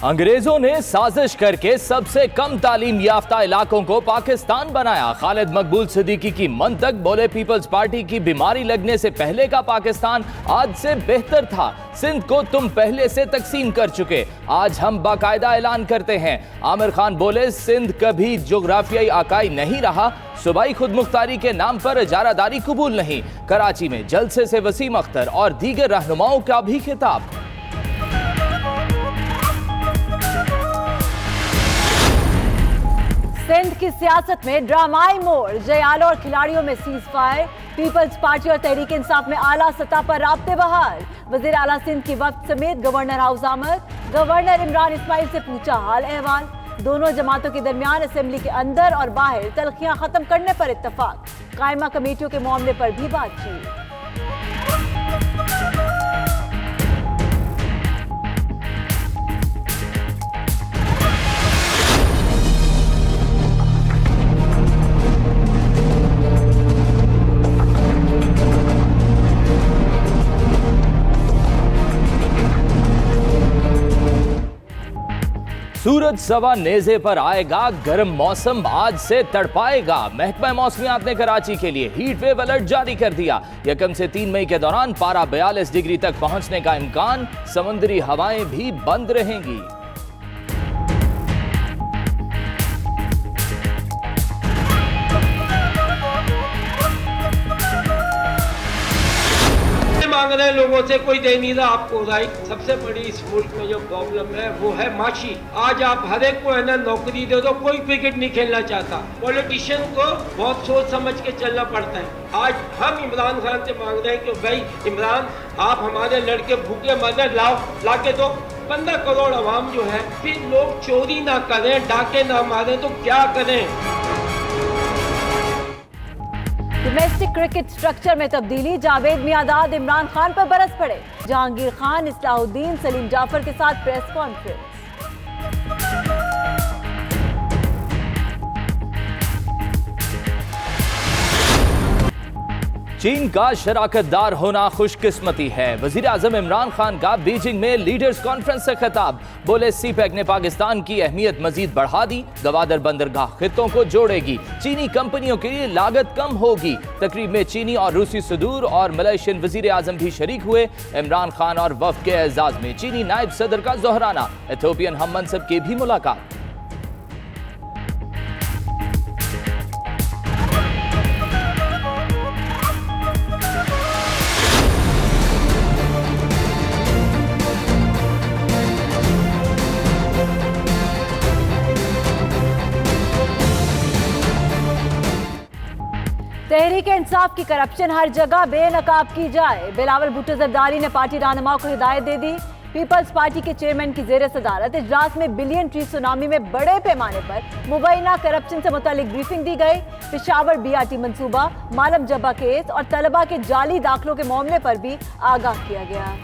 अंग्रेजों ने साजिश करके सबसे कम तालीम याफ्ता इलाकों को पाकिस्तान बनाया। खालिद मकबूल सिद्दीकी की मंतक, बोले पीपल्स पार्टी की बीमारी लगने से पहले का पाकिस्तान आज से बेहतर था। सिंध को तुम पहले से तकसीम कर चुके, आज हम बाकायदा ऐलान करते हैं। आमिर खान बोले सिंध कभी जोग्राफियाई आकाई नहीं रहा, सूबाई खुद मुख्तारी के नाम पर इजारादारी कबूल नहीं। कराची में जलसे से वसीम अख्तर और दीगर रहनुमाओं का भी खिताब। सिंध की सियासत में ड्रामाई मोड़, जयालों और खिलाड़ियों में सीज फायर। पीपल्स पार्टी और तहरीक इंसाफ में आला सतह पर राब्ते बहाल। वजीर आला सिंध की वफ्द समेत गवर्नर हाउस आमद। गवर्नर इमरान इस्माइल से पूछा हाल अहवाल। दोनों जमातों के दरमियान असेंबली के अंदर और बाहर तलखियां खत्म करने पर इत्तफाक। कायमा कमेटियों के मामले पर भी बातचीत। सूरज सवा नेजे पर आएगा, गर्म मौसम आज से तड़पाएगा। महकमा मौसमियात ने कराची के लिए हीट वेव अलर्ट जारी कर दिया। 1 से 3 मई के दौरान पारा 42 डिग्री तक पहुंचने का इम्कान। समुद्री हवाएं भी बंद रहेंगी। मांग रहे हैं लोगों से, कोई दे नहीं रहा आपको राइट। सबसे बड़ी इस मुल्क में जो प्रॉब्लम है वो है माशी। आज आप हर एक को है ना नौकरी दे दो, कोई क्रिकेट नहीं खेलना चाहता। पॉलिटिशियन को बहुत सोच समझ के चलना पड़ता है। आज हम इमरान खान से मांग रहे हैं कि भाई इमरान, आप हमारे लड़के भूखे मरने ला के दो। 15 करोड़ अवाम जो है, फिर लोग चोरी ना करें, डाके ना मारें तो क्या करें। डोमेस्टिक क्रिकेट स्ट्रक्चर में तब्दीली, जावेद मियादाद इमरान खान पर बरस पड़े। जहांगीर खान, इस्लाहुद्दीन, सलीम जाफर के साथ प्रेस कॉन्फ्रेंस। चीन का शराकतदार होना खुशकिस्मती है। वजीर आजम इमरान खान का बीजिंग में लीडर्स कॉन्फ्रेंस से खिताब। बोले सीपैक ने पाकिस्तान की अहमियत मजीद बढ़ा दी। गवादर बंदरगाह खित्तों को जोड़ेगी, चीनी कंपनियों के लिए लागत कम होगी। तकरीब में चीनी और रूसी सदूर और मलेशियन वजीर आजम भी शरीक हुए। इमरान खान और वफ्द के एजाज में चीनी नायब सदर का जोहराना। इथियोपियन हम मनसब की भी मुलाकात। तहरीक इंसाफ की करप्शन हर जगह बेनकाब की जाए। बिलावल भुट्टो जरदारी ने पार्टी रहनुमाओं को हिदायत दे दी। पीपल्स पार्टी के चेयरमैन की जेर सदारत इजलास में बिलियन ट्री सुनामी में बड़े पैमाने पर मुबैना करप्शन से मुतालिक ब्रीफिंग दी गई। पेशावर BRT मंसूबा, मालम जब्बा केस और तलबा के जाली दाखिलों के मामले पर भी आगाह किया गया।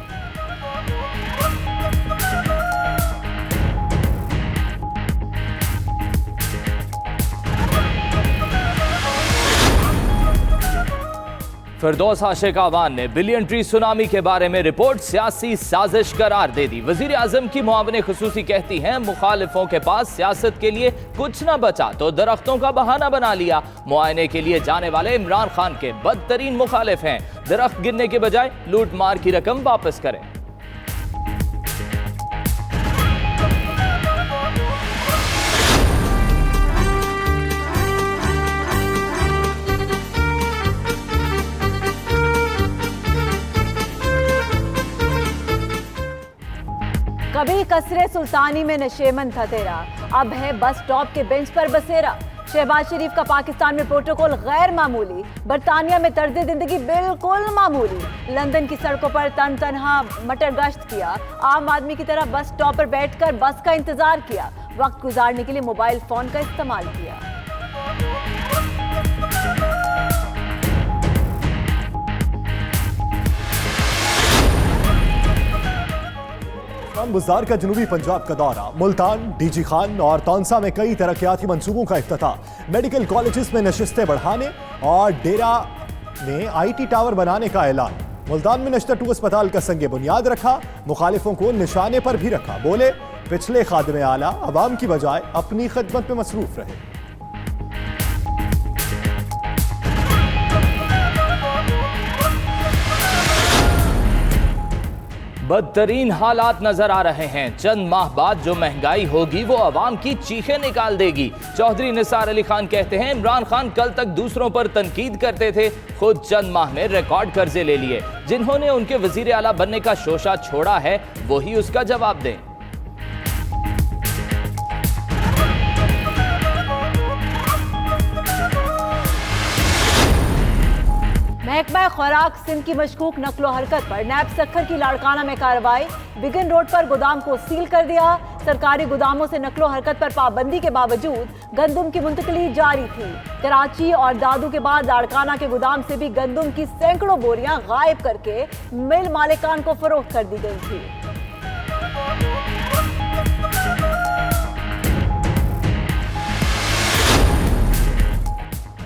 फिरदौस आशिक आवान ने बिलियन ट्री सुनामी के बारे में रिपोर्ट सियासी साजिश करार दे दी। वजीर आजम की मुआवने खुसूसी कहती हैं मुखालिफों के पास सियासत के लिए कुछ न बचा तो दरख्तों का बहाना बना लिया। मुआयने के लिए जाने वाले इमरान खान के बदतरीन मुखालिफ हैं। दरख्त गिरने के बजाय लूट मार की रकम वापस करें। कभी कसरे सुल्तानी में नशेमन था तेरा, अब है बस स्टॉप के बेंच पर बसेरा। शहबाज शरीफ का पाकिस्तान में प्रोटोकॉल गैर मामूली, बरतानिया में तर्ज जिंदगी बिल्कुल मामूली। लंदन की सड़कों पर तनहा मटर गश्त किया, आम आदमी की तरह बस स्टॉप पर बैठकर बस का इंतजार किया, वक्त गुजारने के लिए मोबाइल फोन का इस्तेमाल किया। बुज़दार का जनूबी पंजाब का दौरा, मुल्तान, डीजी खान और तौंसा में कई तरक्याती मंसूबों का इफ्तिताह। मेडिकल कॉलेजेस में नशिस्तें बढ़ाने और डेरा में IT टावर बनाने का ऐलान। मुल्तान में नश्तर 2 अस्पताल का संगे बुनियाद रखा, मुखालिफों को निशाने पर भी रखा। बोले पिछले खादिम आला अवाम की बजाय अपनी खिदमत में मसरूफ रहे। बदतरीन हालात नजर आ रहे हैं। चंद माह बाद जो महंगाई होगी वो अवाम की चीखें निकाल देगी। चौधरी निसार अली खान कहते हैं इमरान खान कल तक दूसरों पर तनकीद करते थे, खुद चंद माह में रिकॉर्ड कर्जे ले लिए। जिन्होंने उनके वजीर आला बनने का शोशा छोड़ा है वही उसका जवाब दें। महकमा खुराक सिंध की मशकूक नकलो हरकत पर नैब सक्खर की लाड़काना में कार्रवाई। बिगन रोड पर गोदाम को सील कर दिया। सरकारी गोदामों से नकलो हरकत पर पाबंदी के बावजूद गंदुम की मुंतकली जारी थी। कराची और दादू के बाद लाड़काना के गोदाम से भी गंदुम की सैकड़ों बोरियां गायब करके मिल मालिकान को फरोख्त कर दी गई थी।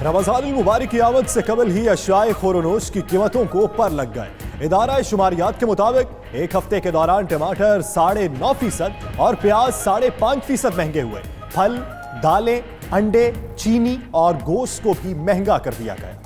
रमजान मुबारक की आमद से कबल ही अशियाए खोरोनोश की कीमतों को पर लग गए। इदारा शुमारियात के मुताबिक एक हफ्ते के दौरान टमाटर 9.5% और प्याज 5.5% महंगे हुए। फल, दालें, अंडे, चीनी और गोश्त को भी महंगा कर दिया गया।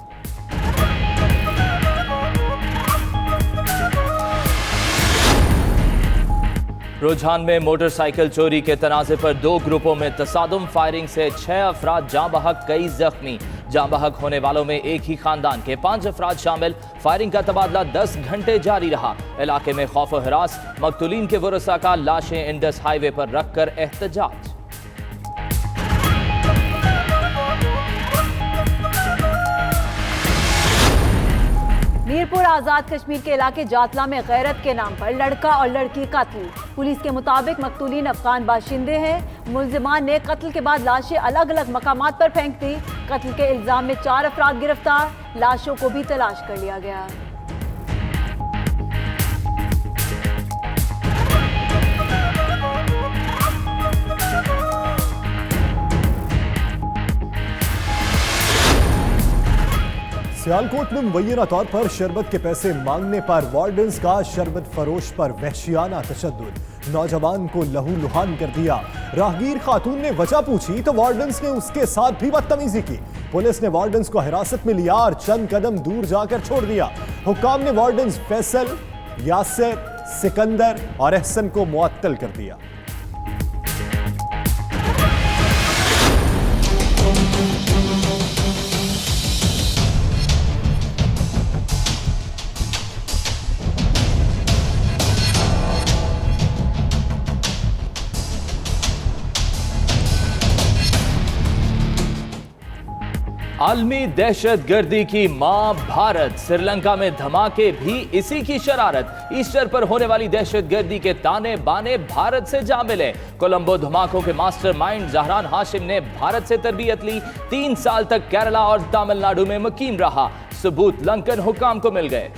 रुझान में मोटरसाइकिल चोरी के तनाज़े पर 2 ग्रुपों में तसादुम, फायरिंग से 6 अफराद जाँ बहक, कई जख्मी। जाँ बहक होने वालों में एक ही खानदान के 5 अफराद शामिल। फायरिंग का तबादला 10 घंटे जारी रहा। इलाके में खौफ व हिरास, मकतूलीन के वरसा का लाशें इंडस हाईवे पर रखकर एहतजाज। मीरपुर आजाद कश्मीर के इलाके जातला में गैरत के नाम पर लड़का और लड़की कत्ल। पुलिस के मुताबिक मकतूलीन अफगान बाशिंदे हैं। मुलजिमान ने कत्ल के बाद लाशें अलग अलग मकामात पर फेंक दी। कत्ल के इल्जाम में 4 अफराद गिरफ्तार। लाशों को भी तलाश कर लिया गया। सियालकोट में मुबैना तौर पर शरबत के पैसे मांगने पर वार्डन्स का शरबत फरोश पर वहशियाना तशद्दुद। नौजवान को लहू लुहान कर दिया। राहगीर खातून ने वजह पूछी तो वार्डन्स ने उसके साथ भी बदतमीजी की। पुलिस ने वार्डन्स को हिरासत में लिया और चंद कदम दूर जाकर छोड़ दिया। हुक्काम ने वार्डन्स फैसल, यासिर, सिकंदर और एहसन को मुअत्तल कर दिया। आलमी दहशत गर्दी की मां भारत। श्रीलंका में धमाके भी इसी की शरारत। ईस्टर पर होने वाली दहशत गर्दी के ताने बाने भारत से जा मिले। कोलंबो धमाकों के मास्टरमाइंड जहरान हाशिम ने भारत से तरबियत ली। 3 साल तक केरला और तमिलनाडु में मुकीम रहा। सबूत लंकन हुक्काम को मिल गए।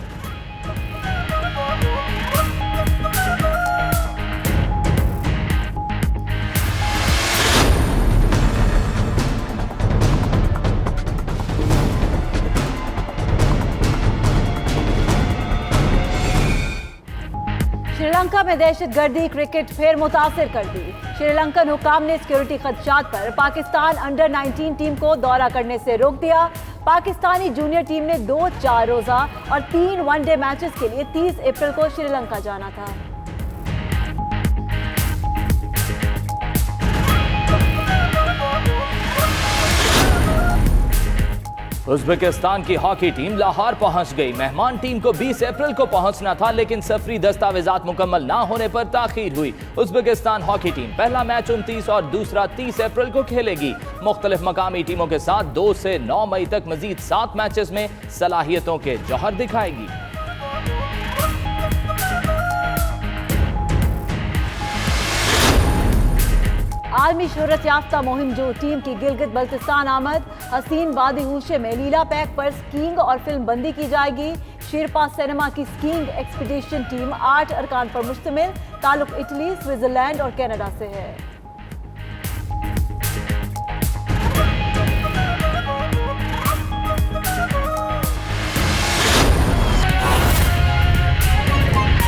श्रीलंका में दहशत गर्दी क्रिकेट फिर मुतासिर कर दी। श्रीलंकन हुकाम ने सिक्योरिटी खदशात पर पाकिस्तान अंडर 19 टीम को दौरा करने से रोक दिया। पाकिस्तानी जूनियर टीम ने 2 4 रोजा और 3 वनडे मैचेस के लिए 30 अप्रैल को श्रीलंका जाना था। उज़्बेकिस्तान की हॉकी टीम लाहौर पहुंच गई। मेहमान टीम को 20 अप्रैल को पहुंचना था, लेकिन सफरी दस्तावेजात मुकम्मल ना होने पर ताखीर हुई। उज़्बेकिस्तान हॉकी टीम पहला मैच 29 और दूसरा 30 अप्रैल को खेलेगी। मुख्तलिफ मकामी टीमों के साथ 2 से 9 मई तक मजीद 7 मैचेस में सलाहियतों के जौहर दिखाएगी। आलमी शोहरत याफ्ता मुहिम जो टीम की गिलगित बल्तिस्तान आमद। हसीन वादी हूशे में लीला पैक पर स्कीइंग और फिल्म बंदी की जाएगी। शेरपा सिनेमा की स्कीइंग एक्सपीडिशन टीम 8 अरकान पर मुश्तमिल। ताल्लुक इटली, स्विट्जरलैंड और कनाडा से है।